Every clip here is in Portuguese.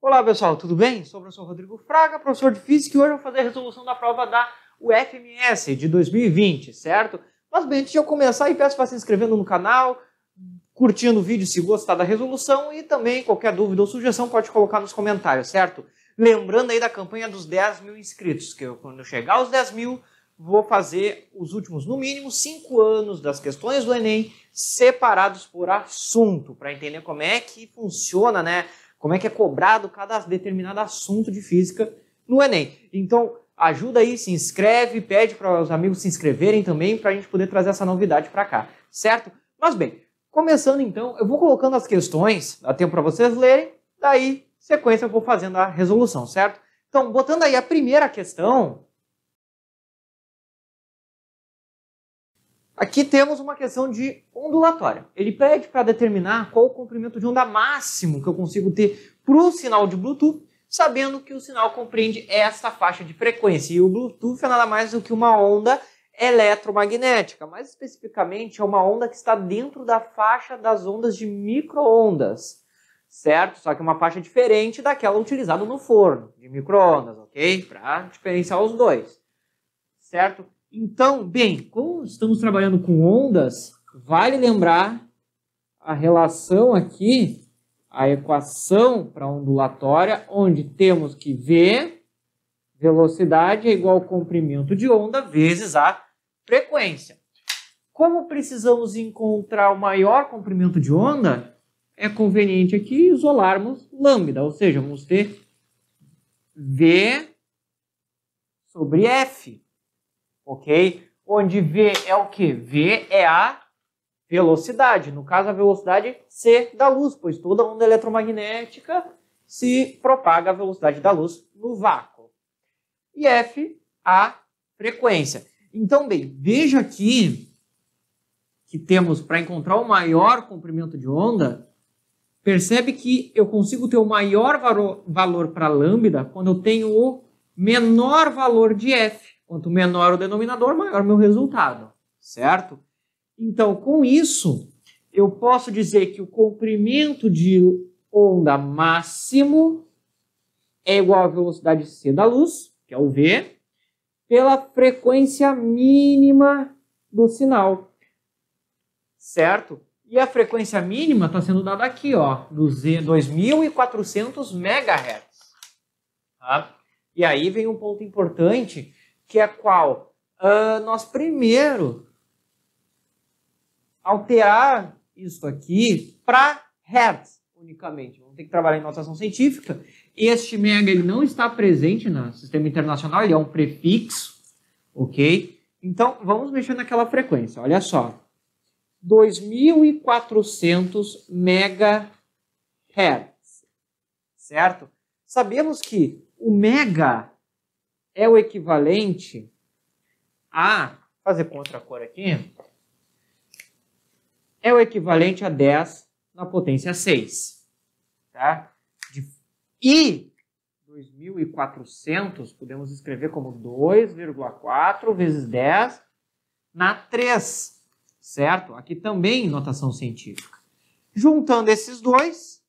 Olá pessoal, tudo bem? Sou o professor Rodrigo Fraga, professor de Física, e hoje eu vou fazer a resolução da prova da UFMS de 2020, certo? Mas bem, antes de eu começar, peço para se inscrevendo no canal, curtindo o vídeo se gostar da resolução e também qualquer dúvida ou sugestão pode colocar nos comentários, certo? Lembrando aí da campanha dos 10 mil inscritos, que quando eu chegar aos 10 mil, vou fazer os últimos, no mínimo, 5 anos das questões do Enem separados por assunto, para entender como é que funciona, né? Como é que é cobrado cada determinado assunto de física no Enem. Então, ajuda aí, se inscreve, pede para os amigos se inscreverem também, para a gente poder trazer essa novidade para cá, certo? Mas bem, começando então, eu vou colocando as questões, dá tempo para vocês lerem, daí, sequência, eu vou fazendo a resolução, certo? Então, botando aí a primeira questão, aqui temos uma questão de ondulatória. Ele pede para determinar qual o comprimento de onda máximo que eu consigo ter para o sinal de Bluetooth, sabendo que o sinal compreende esta faixa de frequência. E o Bluetooth é nada mais do que uma onda eletromagnética. Mais especificamente, é uma onda que está dentro da faixa das ondas de micro-ondas, certo? Só que uma faixa diferente daquela utilizada no forno de micro-ondas, ok? Para diferenciar os dois, certo? Então, bem, como estamos trabalhando com ondas, vale lembrar a relação aqui, a equação para ondulatória, onde temos que V, velocidade, é igual ao comprimento de onda, vezes a frequência. Como precisamos encontrar o maior comprimento de onda, é conveniente aqui isolarmos lambda, ou seja, vamos ter V sobre F. Ok? Onde V é o que? V é a velocidade. No caso, a velocidade c da luz, pois toda onda eletromagnética se propaga a velocidade da luz no vácuo. E F, a frequência. Então, bem, veja aqui que temos para encontrar o maior comprimento de onda, percebe que eu consigo ter o maior valor para lambda quando eu tenho o menor valor de F. Quanto menor o denominador, maior o meu resultado, certo? Então, com isso, eu posso dizer que o comprimento de onda máximo é igual à velocidade c da luz, que é o V, pela frequência mínima do sinal, certo? E a frequência mínima está sendo dada aqui, ó, do Z, 2.400 MHz. Tá? E aí vem um ponto importante, que é qual? Nós primeiro alterar isso aqui para Hertz unicamente. Vamos ter que trabalhar em notação científica. Este mega ele não está presente no sistema internacional, ele é um prefixo, ok? Então, vamos mexer naquela frequência. Olha só, 2.400 MHz, certo? Sabemos que o mega é o equivalente a, fazer com outra cor aqui, é o equivalente a 10 na potência 6. Tá? E 2.400 podemos escrever como 2,4 vezes 10 na 3. Certo? Aqui também notação científica. Juntando esses dois,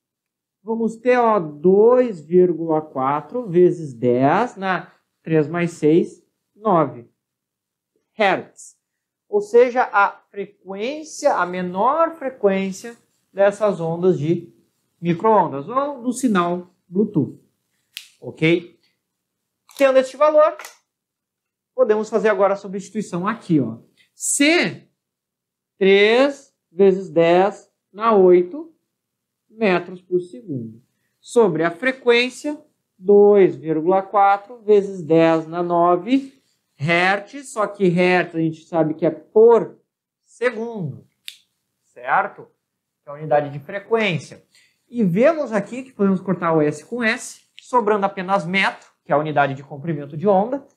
vamos ter 2,4 vezes 10 na 3 mais 6, 9 Hz. Ou seja, a frequência, a menor frequência dessas ondas de micro-ondas, ou do sinal Bluetooth. Ok? Tendo este valor, podemos fazer agora a substituição aqui. Ó. C, 3 vezes 10 na 8 metros por segundo. Sobre a frequência, 2,4 vezes 10 na 9 Hertz, só que Hertz a gente sabe que é por segundo, certo? Que é a unidade de frequência. E vemos aqui que podemos cortar o S com S, sobrando apenas metro, que é a unidade de comprimento de onda.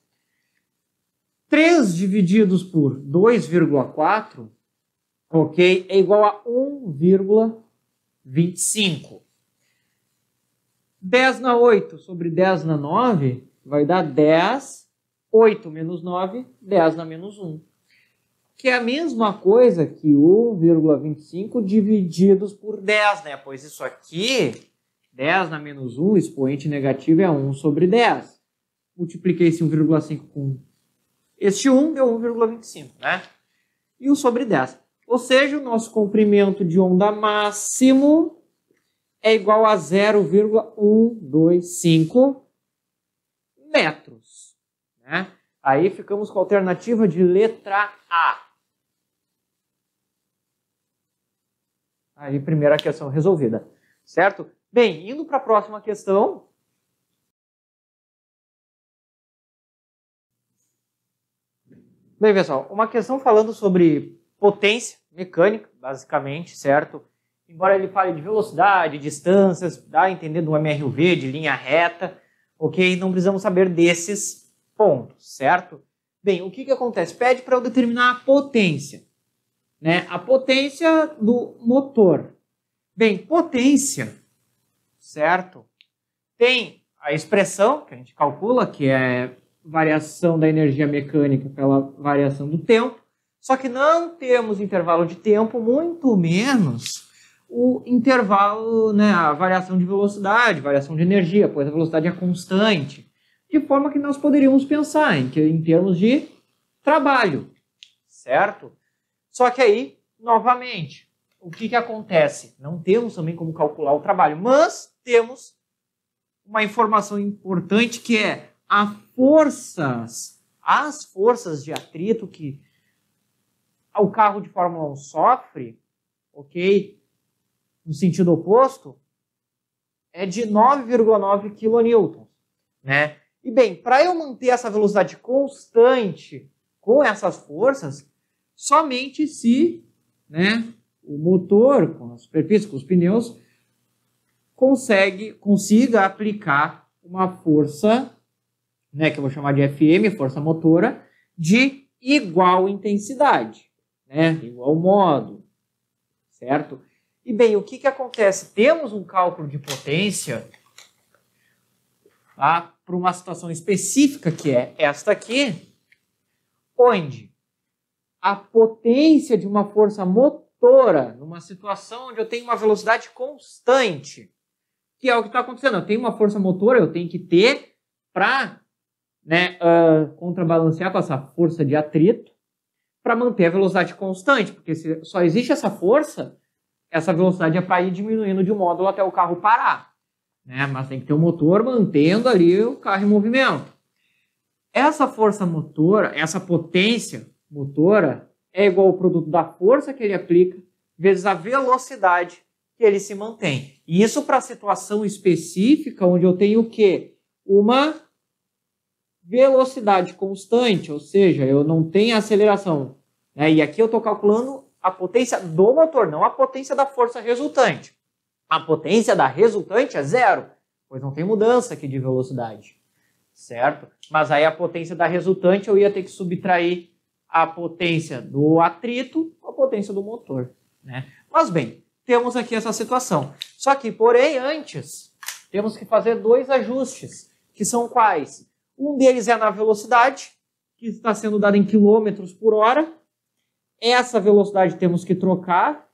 3 divididos por 2,4, ok, é igual a 1,25. 10 na 8 sobre 10 na 9 vai dar 10. 8 menos 9, 10 na menos 1. que é a mesma coisa que 1,25 divididos por 10, né? Pois isso aqui, 10 na menos 1, expoente negativo é 1 sobre 10. Multipliquei esse 1,5 com este 1, deu 1,25, né? E 1 sobre 10. Ou seja, o nosso comprimento de onda máximo é igual a 0,125 metros, né? Aí ficamos com a alternativa de letra A. Aí, primeira questão resolvida, certo? Bem, indo para a próxima questão. Bem, pessoal, uma questão falando sobre potência mecânica, basicamente, certo? Embora ele fale de velocidade, distâncias, dá a entender do MRUV, de linha reta, ok? Não precisamos saber desses pontos, certo? Bem, o que acontece? Pede para eu determinar a potência, né? A potência do motor. Bem, potência, certo? Tem a expressão que a gente calcula, que é variação da energia mecânica pela variação do tempo, só que não temos intervalo de tempo, muito menos o intervalo, né, a variação de velocidade, variação de energia, pois a velocidade é constante, de forma que nós poderíamos pensar em termos de trabalho, certo? Só que aí, novamente, o que acontece? Não temos também como calcular o trabalho, mas temos uma informação importante que é as forças de atrito que o carro de Fórmula 1 sofre, ok? No sentido oposto, é de 9,9 kN, né? E bem, para eu manter essa velocidade constante com essas forças, somente se, né, o motor, com a superfície, com os pneus, consiga aplicar uma força, né, que eu vou chamar de FM, força motora, de igual intensidade, né, igual modo, certo? E bem, o que acontece? Temos um cálculo de potência, tá, para uma situação específica, que é esta aqui, onde a potência de uma força motora, numa situação onde eu tenho uma velocidade constante, que é o que está acontecendo. Eu tenho uma força motora, eu tenho que ter para, né, contrabalancear com essa força de atrito, para manter a velocidade constante, porque se só existe essa força, essa velocidade é para ir diminuindo de módulo até o carro parar, né? Mas tem que ter um motor mantendo ali o carro em movimento. Essa força motora, essa potência motora é igual ao produto da força que ele aplica vezes a velocidade que ele se mantém. E isso para a situação específica onde eu tenho o quê? Uma velocidade constante, ou seja, eu não tenho aceleração, né? E aqui eu estou calculando a potência do motor, não a potência da força resultante. A potência da resultante é zero, pois não tem mudança aqui de velocidade, certo? Mas aí a potência da resultante eu ia ter que subtrair a potência do atrito com a potência do motor, né? Mas bem, temos aqui essa situação. Só que, porém, antes, temos que fazer dois ajustes, que são quais? Um deles é na velocidade, que está sendo dada em quilômetros por hora. Essa velocidade temos que trocar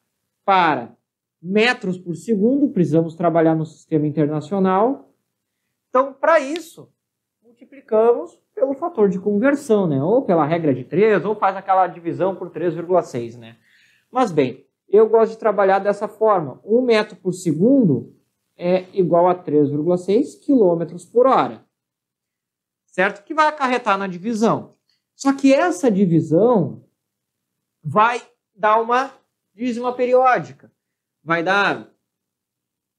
para metros por segundo, precisamos trabalhar no sistema internacional. Então, para isso, multiplicamos pelo fator de conversão, né? Ou pela regra de 3, ou faz aquela divisão por 3,6, né? Mas bem, eu gosto de trabalhar dessa forma. 1 metro por segundo é igual a 3,6 quilômetros por hora. Certo? Que vai acarretar na divisão. Só que essa divisão vai dar uma dízima periódica. Vai dar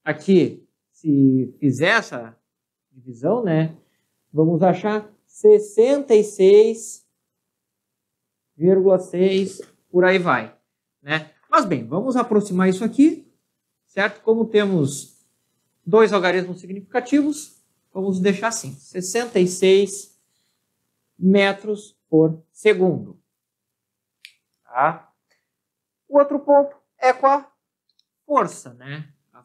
aqui, se fizer essa divisão, né? Vamos achar 66,6, por aí vai, né? Mas bem, vamos aproximar isso aqui, certo? Como temos dois algarismos significativos, vamos deixar assim, 66 metros por segundo. Tá? O outro ponto é com a força, né? A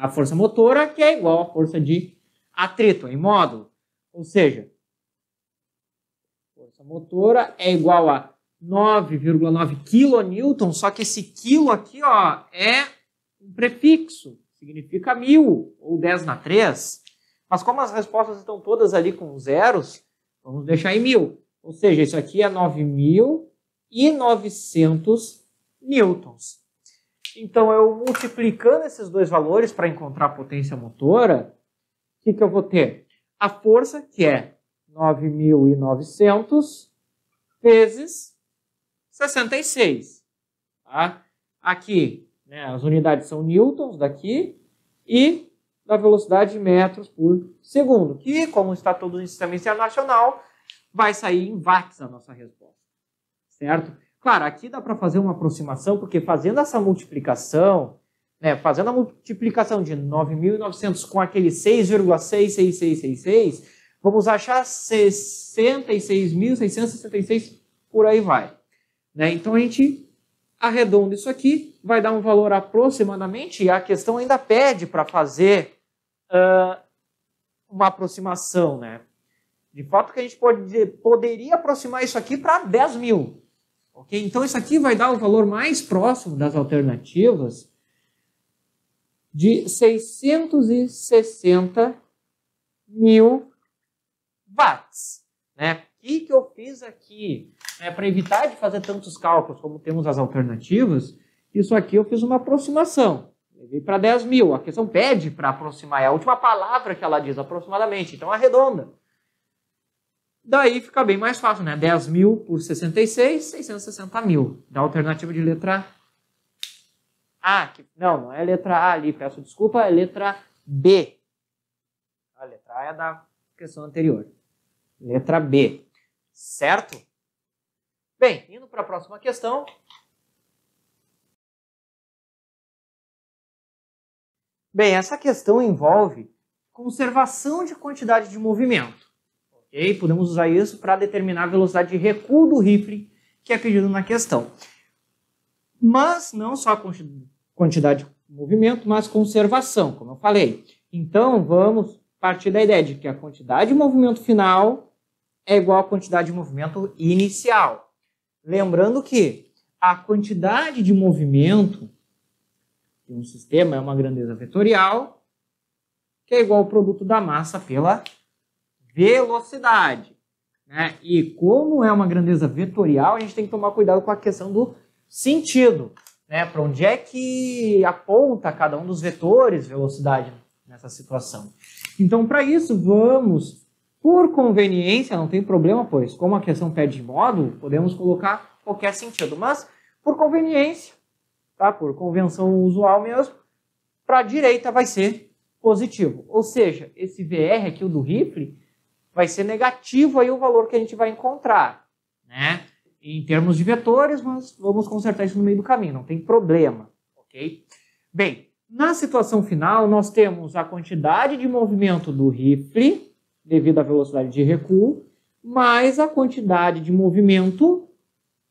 força motora, que é igual à força de atrito em módulo. Ou seja, força potência motora é igual a 9,9 kN, só que esse quilo aqui, ó, é um prefixo, significa 1000, ou 10 na 3. Mas como as respostas estão todas ali com zeros, vamos deixar em 1000. Ou seja, isso aqui é 9.900 newtons. Então, eu multiplicando esses dois valores para encontrar a potência motora, o que eu vou ter? A força, que é 9.900 vezes 66. Tá? Aqui, né, as unidades são newtons daqui e da velocidade de metros por segundo, que, como está todo em sistema internacional, vai sair em watts a nossa resposta. Certo? Claro, aqui dá para fazer uma aproximação, porque fazendo essa multiplicação, né, fazendo a multiplicação de 9.900 com aquele 6,66666, vamos achar 66.666, por aí vai. Né? Então a gente arredonda isso aqui, vai dar um valor aproximadamente, e a questão ainda pede para fazer uma aproximação. Né? De fato que a gente poderia aproximar isso aqui para 10 mil. Okay? Então isso aqui vai dar o valor mais próximo das alternativas de 660 mil watts. Né? O que eu fiz aqui? Para evitar de fazer tantos cálculos como temos as alternativas, isso aqui eu fiz uma aproximação. Levei para 10 mil. A questão pede para aproximar. É a última palavra que ela diz, aproximadamente. Então arredonda. Daí fica bem mais fácil, né? 10 mil por 66, 660 mil. Da alternativa de letra A. Não é letra A ali, peço desculpa, é letra B. A letra A é da questão anterior. Letra B. Certo? Bem, indo para a próxima questão. Bem, essa questão envolve conservação de quantidade de movimento. Okay? Podemos usar isso para determinar a velocidade de recuo do rifle, que é pedido na questão. Mas não só a quantidade de movimento, mas conservação, como eu falei. Então, vamos partir da ideia de que a quantidade de movimento final é igual à quantidade de movimento inicial. Lembrando que a quantidade de movimento de um sistema é uma grandeza vetorial, que é igual ao produto da massa pela velocidade. Né? E como é uma grandeza vetorial, a gente tem que tomar cuidado com a questão do sentido. Né? Para onde é que aponta cada um dos vetores velocidade nessa situação. Então, para isso, vamos, por conveniência, não tem problema, pois como a questão pede módulo, podemos colocar qualquer sentido. Mas, por conveniência, tá? Por convenção usual mesmo, para a direita vai ser positivo. Ou seja, esse VR aqui, o do rifle, vai ser negativo aí o valor que a gente vai encontrar, né? Em termos de vetores, mas vamos consertar isso no meio do caminho, não tem problema, ok? Bem, na situação final, nós temos a quantidade de movimento do rifle, devido à velocidade de recuo, mais a quantidade de movimento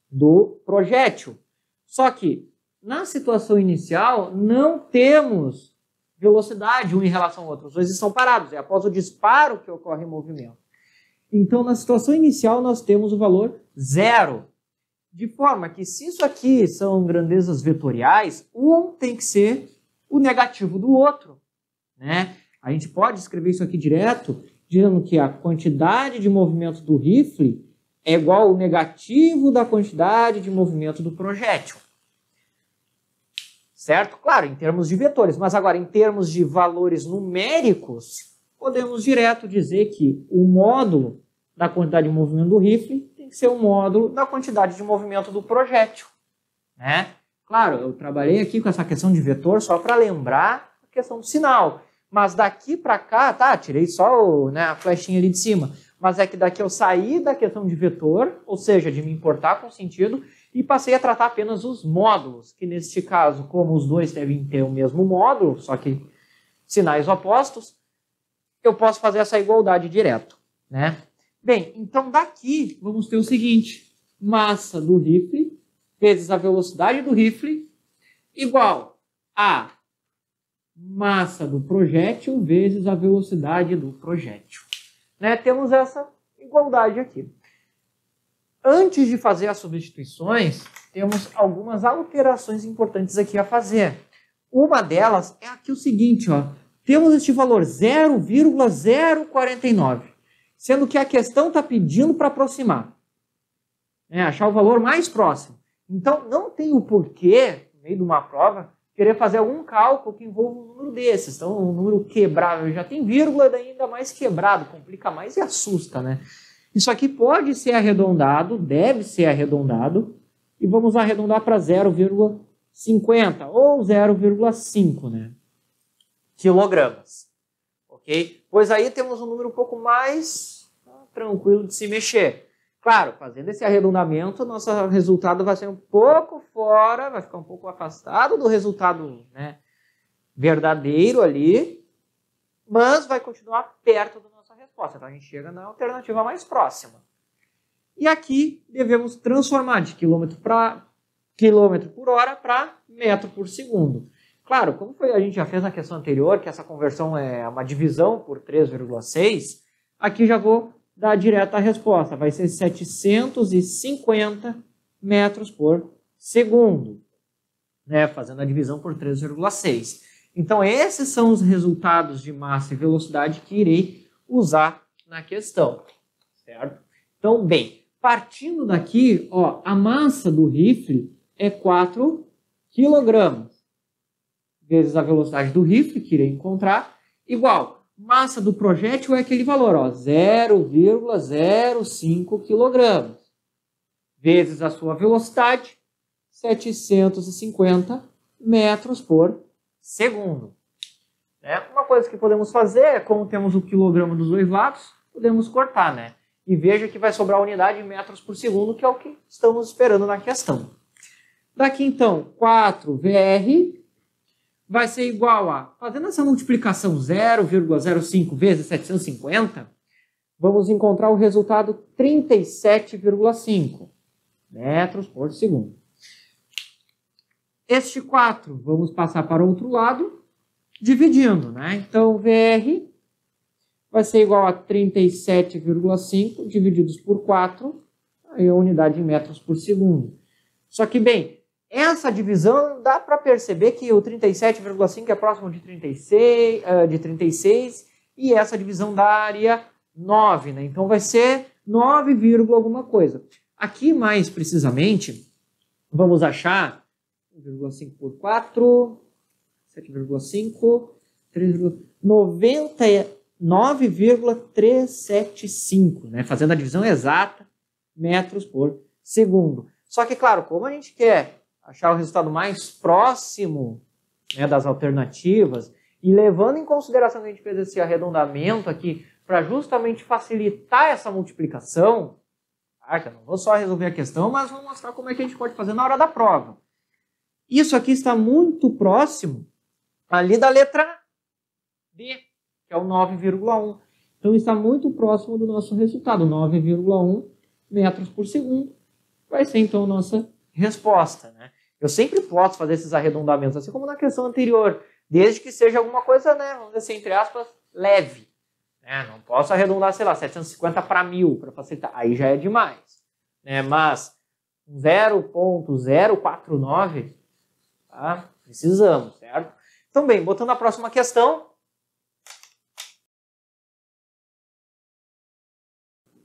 do projétil. Só que, na situação inicial, não temos velocidade um em relação ao outro. Os dois estão parados, é após o disparo que ocorre o movimento. Então, na situação inicial, nós temos o valor 0. De forma que, se isso aqui são grandezas vetoriais, um tem que ser o negativo do outro. Né? A gente pode escrever isso aqui direto, dizendo que a quantidade de movimento do rifle é igual ao negativo da quantidade de movimento do projétil. Certo? Claro, em termos de vetores, mas agora em termos de valores numéricos, podemos direto dizer que o módulo da quantidade de movimento do rifle tem que ser o módulo da quantidade de movimento do projétil. Né? Claro, eu trabalhei aqui com essa questão de vetor só para lembrar a questão do sinal. Mas daqui para cá, tá, tirei só a flechinha ali de cima. Mas é que daqui eu saí da questão de vetor, ou seja, de me importar com sentido, e passei a tratar apenas os módulos, que neste caso, como os dois devem ter o mesmo módulo, só que sinais opostos, eu posso fazer essa igualdade direto. Né? Bem, então daqui vamos ter o seguinte, massa do rifle vezes a velocidade do rifle igual a massa do projétil vezes a velocidade do projétil. Né? Temos essa igualdade aqui. Antes de fazer as substituições, temos algumas alterações importantes aqui a fazer. Uma delas é aqui o seguinte, ó. Temos este valor 0,049, sendo que a questão está pedindo para aproximar. Achar o valor mais próximo. Então, não tem o porquê, no meio de uma prova, querer fazer algum cálculo que envolva um número desses. Então, um número quebrado já tem vírgula, daí ainda mais quebrado, complica mais e assusta, né? Isso aqui pode ser arredondado, deve ser arredondado, e vamos arredondar para 0,50 ou 0,5, né? Quilogramas. Ok? Pois aí temos um número um pouco mais tranquilo de se mexer. Claro, fazendo esse arredondamento, nosso resultado vai ser um pouco fora, vai ficar um pouco afastado do resultado, né, verdadeiro ali, mas vai continuar perto da nossa resposta. Então a gente chega na alternativa mais próxima. E aqui devemos transformar de quilômetro por hora para metro por segundo. Claro, como a gente já fez na questão anterior, que essa conversão é uma divisão por 3,6, aqui já vou dar direto a resposta. Vai ser 750 metros por segundo, né? Fazendo a divisão por 3,6. Então, esses são os resultados de massa e velocidade que irei usar na questão, certo? Então, bem, partindo daqui, ó, a massa do rifle é 4 kg, vezes a velocidade do rifle, que irei encontrar, igual massa do projétil é aquele valor, ó, 0,05 kg, vezes a sua velocidade, 750 metros por segundo. Uma coisa que podemos fazer é, como temos o quilograma dos dois lados, podemos cortar, né? E veja que vai sobrar a unidade em metros por segundo, que é o que estamos esperando na questão. Daqui, então, 4VR vai ser igual a, fazendo essa multiplicação 0,05 vezes 750, vamos encontrar o resultado 37,5 metros por segundo. Este 4, vamos passar para o outro lado, dividindo, né? Então, VR vai ser igual a 37,5 divididos por 4, aí a unidade em metros por segundo. Só que, bem, essa divisão dá para perceber que o 37,5 é próximo de 36 e essa divisão daria 9, né? Então vai ser 9, alguma coisa. Aqui, mais precisamente, vamos achar 1,5 por 4, 7,5, 99,375, né? Fazendo a divisão exata, metros por segundo. Só que, claro, como a gente quer achar o resultado mais próximo, né, das alternativas, e levando em consideração que a gente fez esse arredondamento aqui para justamente facilitar essa multiplicação, que eu não vou só resolver a questão, mas vou mostrar como é que a gente pode fazer na hora da prova. Isso aqui está muito próximo ali da letra D, que é o 9,1. Então está muito próximo do nosso resultado, 9,1 metros por segundo. Vai ser então nossa resposta, né? Eu sempre posso fazer esses arredondamentos, assim como na questão anterior, desde que seja alguma coisa, né, vamos dizer assim, entre aspas, leve. Não posso arredondar, sei lá, 750 para 1000 para facilitar, aí já é demais. Mas 0,049, tá? Precisamos, certo? Então, bem, botando a próxima questão.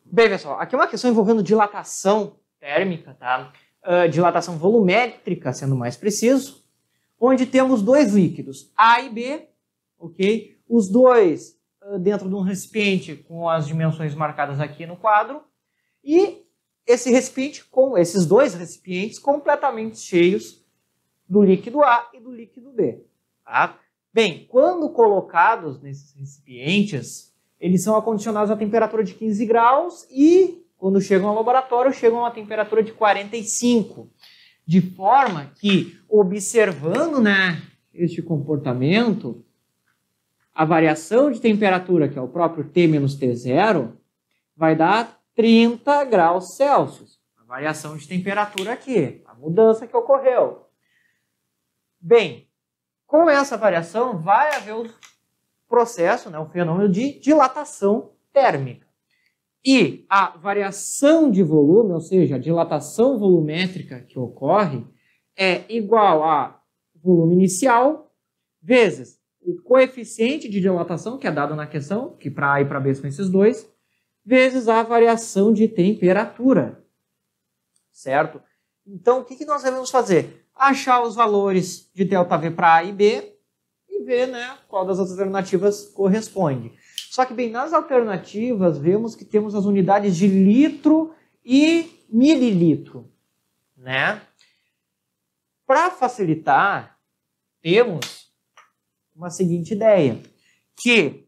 Bem, pessoal, aqui é uma questão envolvendo dilatação térmica, tá? Dilatação volumétrica, sendo mais preciso, onde temos dois líquidos, A e B, ok? Os dois dentro de um recipiente com as dimensões marcadas aqui no quadro, e esse recipiente com esses dois recipientes completamente cheios do líquido A e do líquido B. Tá? Bem, quando colocados nesses recipientes, eles são acondicionados a temperatura de 15 graus e, quando chegam ao laboratório, chegam a uma temperatura de 45. De forma que, observando, né, este comportamento, a variação de temperatura, que é o próprio T menos T0, vai dar 30 graus Celsius. A variação de temperatura aqui, a mudança que ocorreu. Bem, com essa variação vai haver o processo, né, o fenômeno de dilatação térmica. E a variação de volume, ou seja, a dilatação volumétrica que ocorre, é igual a volume inicial vezes o coeficiente de dilatação, que é dado na questão, que para A e para B são esses dois, vezes a variação de temperatura. Certo? Então, o que nós devemos fazer? Achar os valores de ΔV para A e B e ver, né, qual das alternativas corresponde. Só que, bem, nas alternativas, vemos que temos as unidades de litro e mililitro, né? Para facilitar, temos uma seguinte ideia, que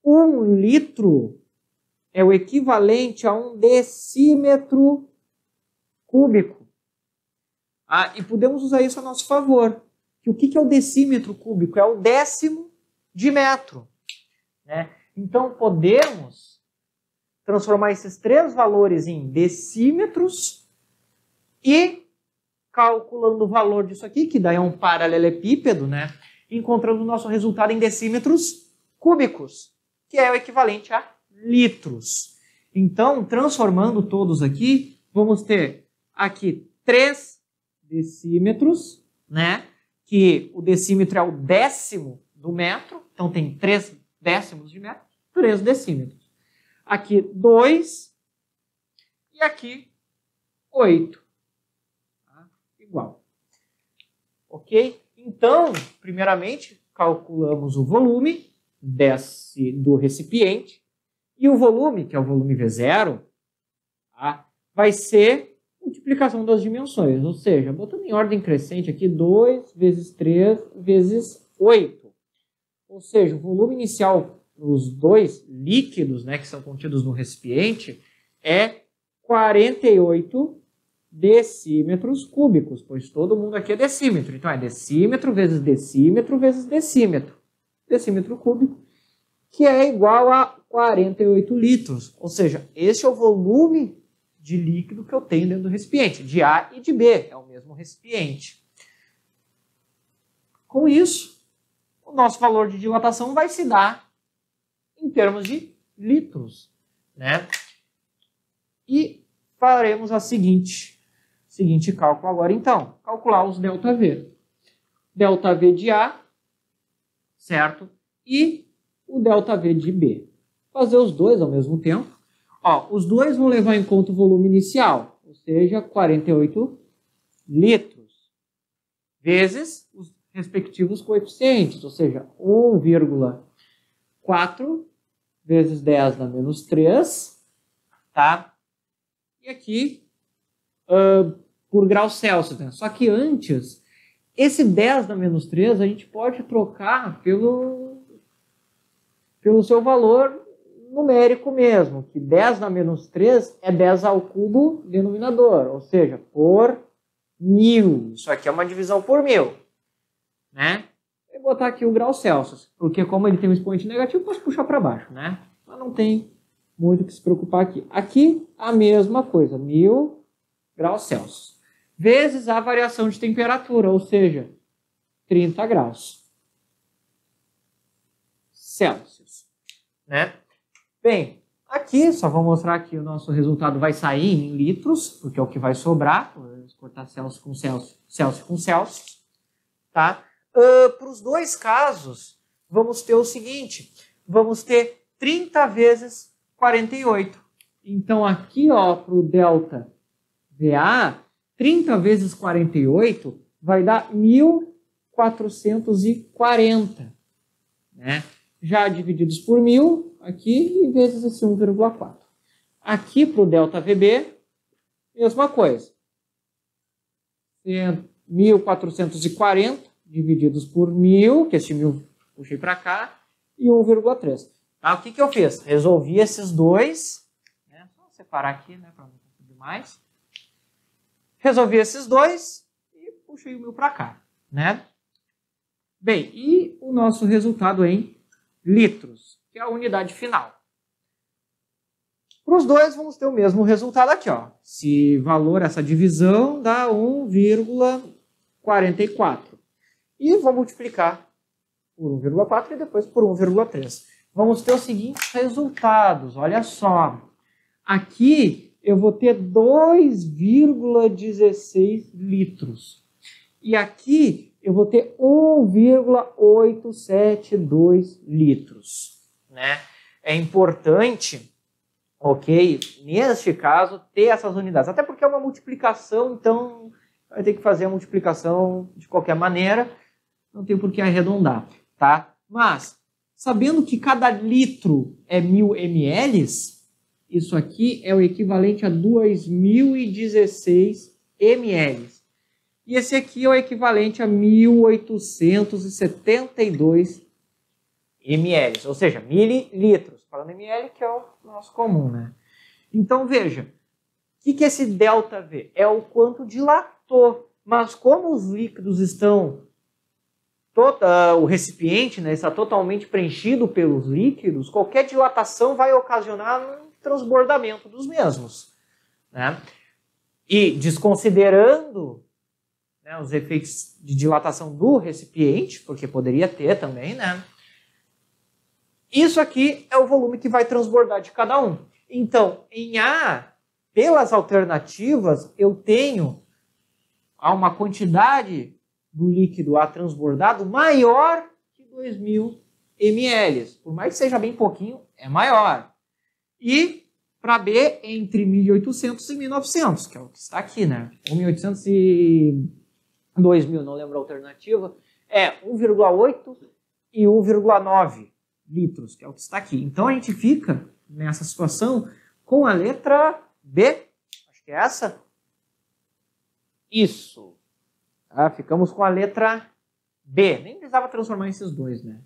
1 litro é o equivalente a 1 decímetro cúbico. E podemos usar isso a nosso favor. O que é o decímetro cúbico? É o décimo de metro. Né? Então, podemos transformar esses três valores em decímetros e, calculando o valor disso aqui, que daí é um paralelepípedo, né? Encontrando o nosso resultado em decímetros cúbicos, que é o equivalente a litros. Então, transformando todos aqui, vamos ter aqui 3 decímetros, né? Que o decímetro é o décimo do metro, então tem 3 décimos de metro, 3 decímetros. Aqui 2 e aqui 8. Tá? Igual. Ok? Então, primeiramente, calculamos o volume do recipiente e o volume, que é o volume V0, tá? Vai ser multiplicação das dimensões, ou seja, botando em ordem crescente aqui, 2 vezes 3 vezes 8. Ou seja, o volume inicial dos dois líquidos, né, que são contidos no recipiente, é 48 decímetros cúbicos, pois todo mundo aqui é decímetro. Então, é decímetro vezes decímetro vezes decímetro. Decímetro cúbico, que é igual a 48 litros. Ou seja, esse é o volume de líquido que eu tenho dentro do recipiente, de A e de B, é o mesmo recipiente. Com isso, o nosso valor de dilatação vai se dar em termos de litros, né? E faremos a seguinte cálculo agora, então. Calcular os ΔV. ΔV de A, certo? E o ΔV de B. Fazer os dois ao mesmo tempo. Os dois vão levar em conta o volume inicial, ou seja, 48 litros, vezes os respectivos coeficientes, ou seja, 1,4 vezes 10 na menos 3, tá? E aqui, por graus Celsius, né? Só que antes, esse 10 na menos 3 a gente pode trocar pelo seu valor numérico mesmo, que 10 na menos 3 é 10 ao cubo denominador, ou seja, por 1000. Isso aqui é uma divisão por 1000. Né? Vou botar aqui o grau Celsius, porque como ele tem um expoente negativo, posso puxar para baixo, né? Mas não tem muito o que se preocupar aqui. Aqui, a mesma coisa, 1000 graus Celsius, vezes a variação de temperatura, ou seja, 30 graus Celsius, né? Bem, aqui, só vou mostrar que o nosso resultado vai sair em litros, porque é o que vai sobrar, vou cortar Celsius com Celsius, Celsius com Celsius, tá? Para os dois casos, vamos ter o seguinte, vamos ter 30 vezes 48. Então, aqui, para o ΔVA, 30 vezes 48 vai dar 1.440. Né? Já divididos por 1000, aqui, e vezes esse 1,4. Aqui, para o ΔVB, mesma coisa. 1.440 divididos por 1000, que esse 1000 puxei para cá, e 1,3. Tá? O que eu fiz? Resolvi esses dois, né? Só separar aqui, né, para não confundir mais. Resolvi esses dois e puxei o 1000 para cá, né? Bem, e o nosso resultado em litros, que é a unidade final. Para os dois, vamos ter o mesmo resultado aqui, ó. Esse valor, essa divisão, dá 1,44. E vou multiplicar por 1,4 e depois por 1,3. vamos ter os seguintes resultados. Olha só. Aqui eu vou ter 2,16 litros. E aqui eu vou ter 1,872 litros. Né? É importante, ok, neste caso, ter essas unidades. Até porque é uma multiplicação, então vai ter que fazer a multiplicação de qualquer maneira. Não tem por que arredondar, tá? Mas, sabendo que cada litro é 1000 ml, isso aqui é o equivalente a 2016 ml. E esse aqui é o equivalente a 1872 ml, ou seja, mililitros. Falando ml, que é o nosso comum, né? Então, veja, o que é esse ΔV? É o quanto dilatou. Mas como os líquidos estão... o recipiente, né, está totalmente preenchido pelos líquidos, qualquer dilatação vai ocasionar um transbordamento dos mesmos. Né? E desconsiderando, né, os efeitos de dilatação do recipiente, porque poderia ter também, né? Isso aqui é o volume que vai transbordar de cada um. Então, em A, pelas alternativas, eu tenho uma quantidade do líquido A transbordado maior que 2.000 ml. Por mais que seja bem pouquinho, é maior. E para B, entre 1.800 e 1.900, que é o que está aqui, né? 1.800 e 2.000, não lembro a alternativa, é 1,8 e 1,9 litros, que é o que está aqui. Então a gente fica nessa situação com a letra B. Acho que é essa. Isso. Tá? Ficamos com a letra B. Nem precisava transformar esses dois, né?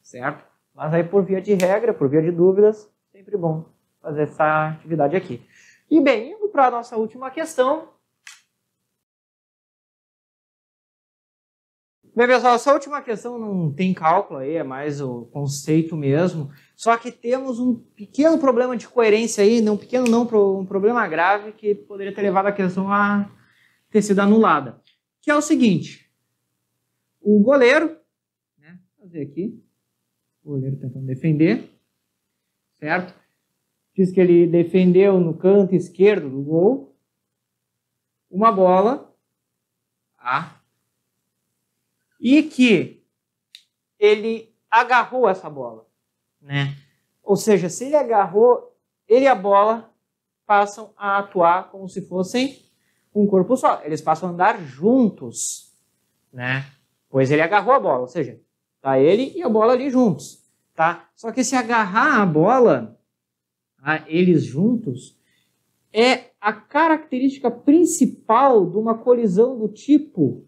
Certo? Mas aí, por via de regra, por via de dúvidas, sempre bom fazer essa atividade aqui. E bem, indo para a nossa última questão. Bem, pessoal, essa última questão não tem cálculo aí, é mais o conceito mesmo. Só que temos um pequeno problema de coerência aí, não pequeno não, um problema grave que poderia ter levado a questão a ter sido anulada. Que é o seguinte, o goleiro, né, vou fazer aqui, o goleiro tentando defender, certo? Diz que ele defendeu no canto esquerdo do gol uma bola, tá? E que ele agarrou essa bola, né? Ou seja, se ele agarrou, ele e a bola passam a atuar como se fossem um corpo só. Eles passam a andar juntos, né? Pois ele agarrou a bola, ou seja, tá ele e a bola ali juntos, tá? Só que se agarrar a bola, tá, eles juntos, é a característica principal de uma colisão do tipo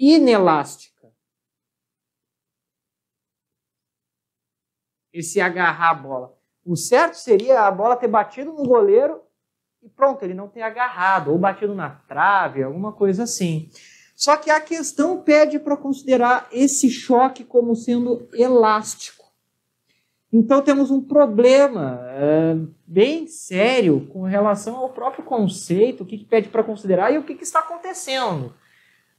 inelástica. Esse agarrar a bola. O certo seria a bola ter batido no goleiro e pronto, ele não ter agarrado, ou batido na trave, alguma coisa assim. Só que a questão pede para considerar esse choque como sendo elástico. Então temos um problema bem sério com relação ao próprio conceito, o que pede para considerar e o que está acontecendo,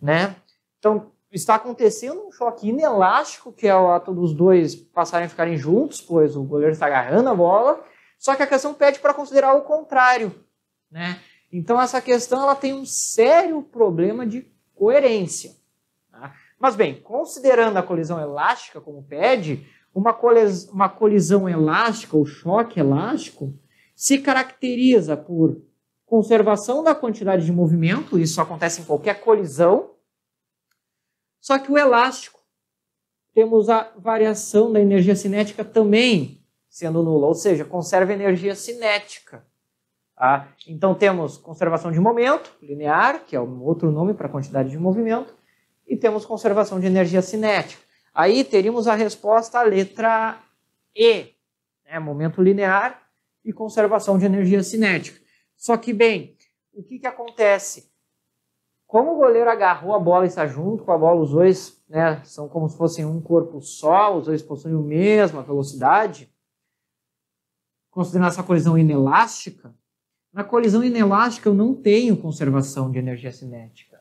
né? Então, está acontecendo um choque inelástico, que é o ato dos dois passarem a ficarem juntos, pois o goleiro está agarrando a bola, só que a questão pede para considerar o contrário, né? Então, essa questão ela tem um sério problema de coerência. Tá? Mas, bem, considerando a colisão elástica como pede, uma colisão elástica, ou choque elástico, se caracteriza por conservação da quantidade de movimento, isso acontece em qualquer colisão. Só que o elástico, temos a variação da energia cinética também sendo nula, ou seja, conserva energia cinética. Tá? Então temos conservação de momento linear, que é um outro nome para a quantidade de movimento, e temos conservação de energia cinética. Aí teríamos a resposta à letra E, né? Momento linear e conservação de energia cinética. Só que, bem, o que acontece? Como o goleiro agarrou a bola e está junto com a bola, os dois, né, são como se fossem um corpo só, os dois possuem a mesma velocidade, considerando essa colisão inelástica, na colisão inelástica eu não tenho conservação de energia cinética.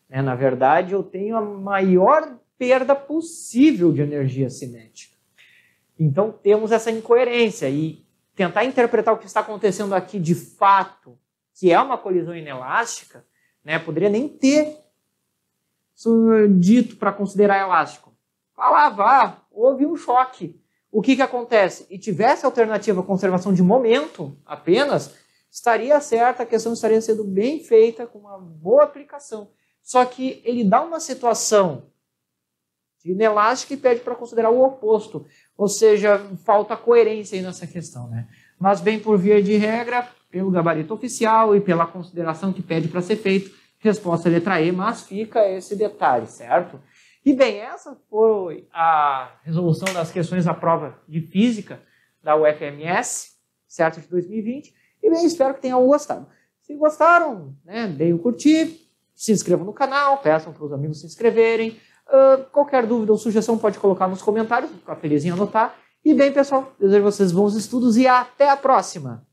Né? Na verdade, eu tenho a maior perda possível de energia cinética. Então temos essa incoerência e tentar interpretar o que está acontecendo aqui de fato, que é uma colisão inelástica, né, poderia nem ter dito para considerar elástico. Houve um choque. O que acontece? E tivesse alternativa conservação de momento apenas, estaria certa, a questão estaria sendo bem feita, com uma boa aplicação. Só que ele dá uma situação de inelástica e pede para considerar o oposto. Ou seja, falta coerência aí nessa questão, né? Mas bem por via de regra, pelo gabarito oficial e pela consideração que pede para ser feito, resposta letra E, mas fica esse detalhe, certo? E bem, essa foi a resolução das questões da prova de física da UFMS, certo, de 2020. E bem, espero que tenham gostado. Se gostaram, né, deem um curtir, se inscrevam no canal, peçam para os amigos se inscreverem. Qualquer dúvida ou sugestão pode colocar nos comentários, vou ficar feliz em anotar. E bem, pessoal, desejo a vocês bons estudos e até a próxima!